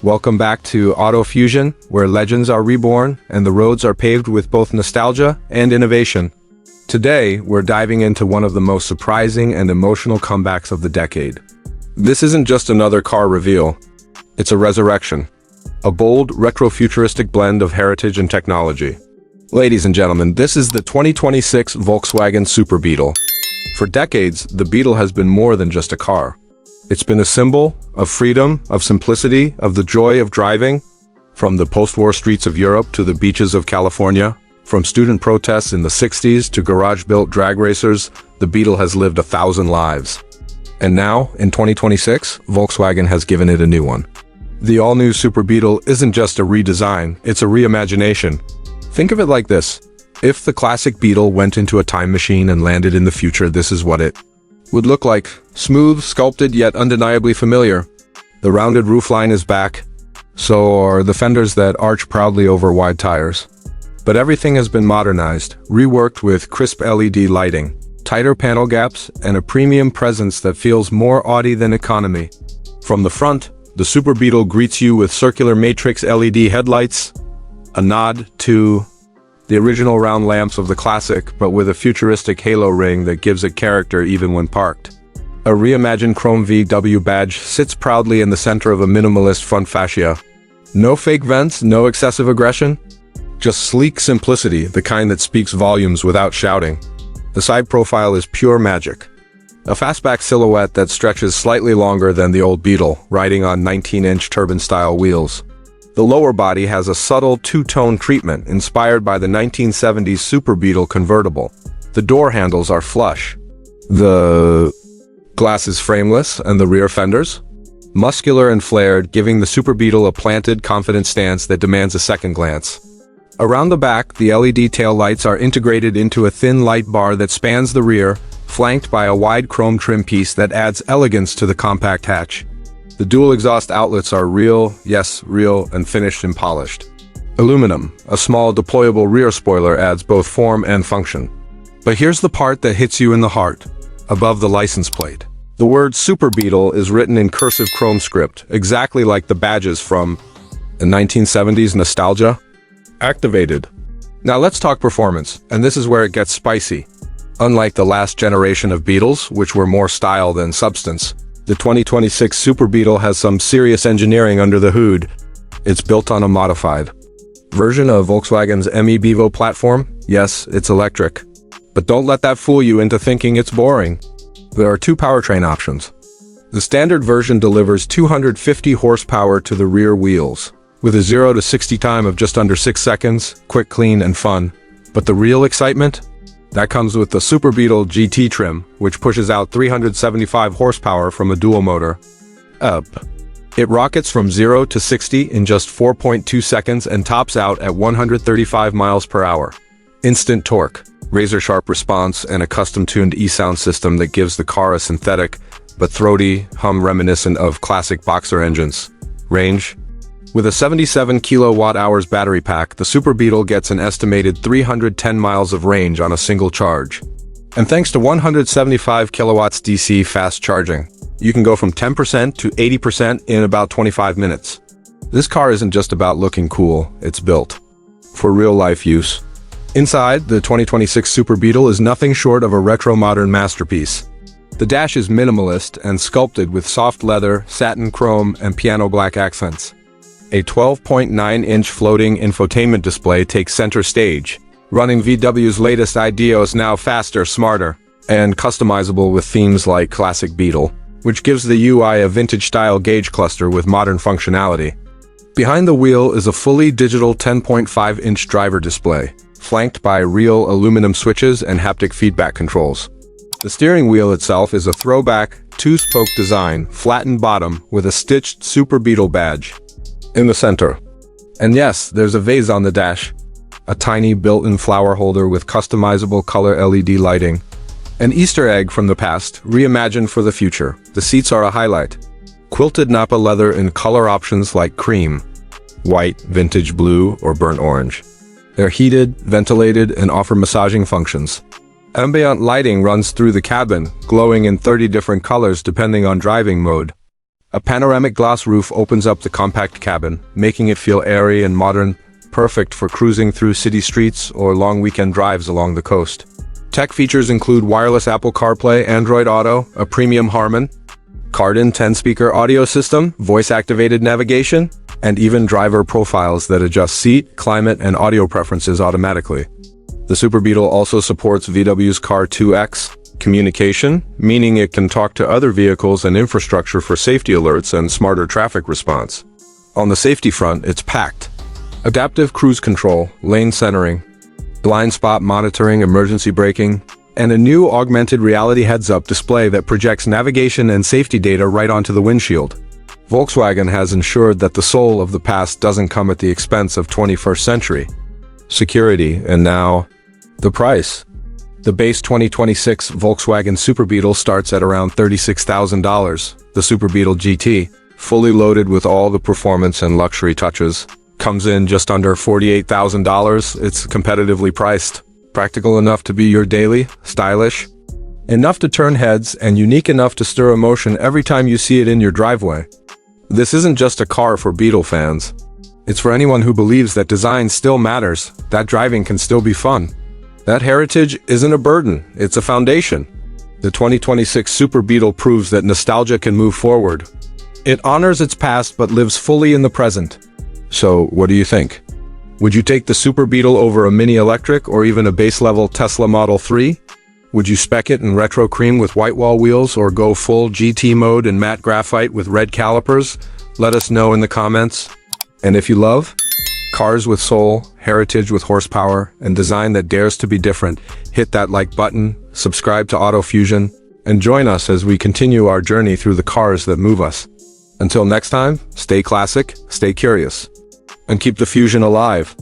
Welcome back to Auto Fusion, where legends are reborn and the roads are paved with both nostalgia and innovation. Today, we're diving into one of the most surprising and emotional comebacks of the decade. This isn't just another car reveal, it's a resurrection. A bold, retro-futuristic blend of heritage and technology. Ladies and gentlemen, this is the 2026 Volkswagen Super Beetle. For decades, the Beetle has been more than just a car. It's been a symbol of freedom, of simplicity, of the joy of driving. From the post-war streets of Europe to the beaches of California, from student protests in the 60s to garage-built drag racers, the Beetle has lived 1,000 lives. And now, in 2026, Volkswagen has given it a new one. The all-new Super Beetle isn't just a redesign, it's a reimagination. Think of it like this. If the classic Beetle went into a time machine and landed in the future, this is what it would look like. Smooth, sculpted, yet undeniably familiar. The rounded roofline is back. So are the fenders that arch proudly over wide tires. But everything has been modernized, reworked with crisp LED lighting, tighter panel gaps, and a premium presence that feels more Audi than economy. From the front, the Super Beetle greets you with circular matrix LED headlights, a nod to the original round lamps of the classic, but with a futuristic halo ring that gives it character even when parked. A reimagined chrome VW badge sits proudly in the center of a minimalist front fascia. No fake vents, no excessive aggression. Just sleek simplicity, the kind that speaks volumes without shouting. The side profile is pure magic. A fastback silhouette that stretches slightly longer than the old Beetle, riding on 19-inch turbine-style wheels. The lower body has a subtle two-tone treatment inspired by the 1970s Super Beetle convertible. The door handles are flush. The glass is frameless, and the rear fenders? Muscular and flared, giving the Super Beetle a planted, confident stance that demands a second glance. Around the back, the LED tail lights are integrated into a thin light bar that spans the rear, flanked by a wide chrome trim piece that adds elegance to the compact hatch. The dual exhaust outlets are real, yes, real, and finished and polished. Aluminum, a small deployable rear spoiler, adds both form and function. But here's the part that hits you in the heart. Above the license plate, the word Super Beetle is written in cursive chrome script, exactly like the badges from the 1970s nostalgia. Activated. Now let's talk performance, and this is where it gets spicy. Unlike the last generation of Beetles, which were more style than substance, the 2026 Super Beetle has some serious engineering under the hood. It's built on a modified version of Volkswagen's MEB platform. Yes, it's electric. But don't let that fool you into thinking it's boring. There are two powertrain options. The standard version delivers 250 horsepower to the rear wheels, with a 0 to 60 time of just under 6 seconds, quick, clean, and fun. But the real excitement? That comes with the Super Beetle GT trim, which pushes out 375 horsepower from a dual motor. It rockets from 0 to 60 in just 4.2 seconds and tops out at 135 miles per hour. Instant torque, razor-sharp response, and a custom-tuned e-sound system that gives the car a synthetic, but throaty hum reminiscent of classic boxer engines. Range? With a 77 kilowatt-hours battery pack, the Super Beetle gets an estimated 310 miles of range on a single charge. And thanks to 175 kilowatts DC fast charging, you can go from 10% to 80% in about 25 minutes. This car isn't just about looking cool, it's built for real-life use. Inside, the 2026 Super Beetle is nothing short of a retro-modern masterpiece. The dash is minimalist and sculpted with soft leather, satin chrome, and piano black accents. A 12.9-inch floating infotainment display takes center stage, running VW's latest ideas, now faster, smarter, and customizable with themes like Classic Beetle, which gives the UI a vintage-style gauge cluster with modern functionality. Behind the wheel is a fully digital 10.5-inch driver display, flanked by real aluminum switches and haptic feedback controls. The steering wheel itself is a throwback, two-spoke design, flattened bottom with a stitched Super Beetle badge in the center. And yes, there's a vase on the dash, a tiny built-in flower holder with customizable color LED lighting. An Easter egg from the past, reimagined for the future. The seats are a highlight. Quilted Napa leather in color options like cream, white, vintage blue, or burnt orange. They're heated, ventilated, and offer massaging functions. Ambient lighting runs through the cabin, glowing in 30 different colors depending on driving mode. A panoramic glass roof opens up the compact cabin, making it feel airy and modern, perfect for cruising through city streets or long weekend drives along the coast. Tech features include wireless Apple CarPlay, Android Auto, a premium Harman Kardon 10-speaker audio system, voice-activated navigation, and even driver profiles that adjust seat, climate, and audio preferences automatically. The Super Beetle also supports VW's Car2X communication, meaning it can talk to other vehicles and infrastructure for safety alerts and smarter traffic response. On the safety front, it's packed. Adaptive cruise control, lane centering, blind spot monitoring, emergency braking, and a new augmented reality heads-up display that projects navigation and safety data right onto the windshield. Volkswagen has ensured that the soul of the past doesn't come at the expense of 21st century security. And now, the price. The base 2026 Volkswagen Super Beetle starts at around $36,000. The Super Beetle GT, fully loaded with all the performance and luxury touches, comes in just under $48,000. It's competitively priced. Practical enough to be your daily, stylish, enough to turn heads, and unique enough to stir emotion every time you see it in your driveway. This isn't just a car for Beetle fans. It's for anyone who believes that design still matters, that driving can still be fun. That heritage isn't a burden, it's a foundation. The 2026 Super Beetle proves that nostalgia can move forward. It honors its past but lives fully in the present. So, what do you think? Would you take the Super Beetle over a mini electric or even a base-level Tesla Model 3? Would you spec it in retro cream with white wall wheels or go full GT mode in matte graphite with red calipers? Let us know in the comments. And if you love cars with soul, heritage with horsepower, and design that dares to be different, hit that like button, subscribe to AutoFusion, and join us as we continue our journey through the cars that move us. Until next time, stay classic, stay curious, and keep the fusion alive.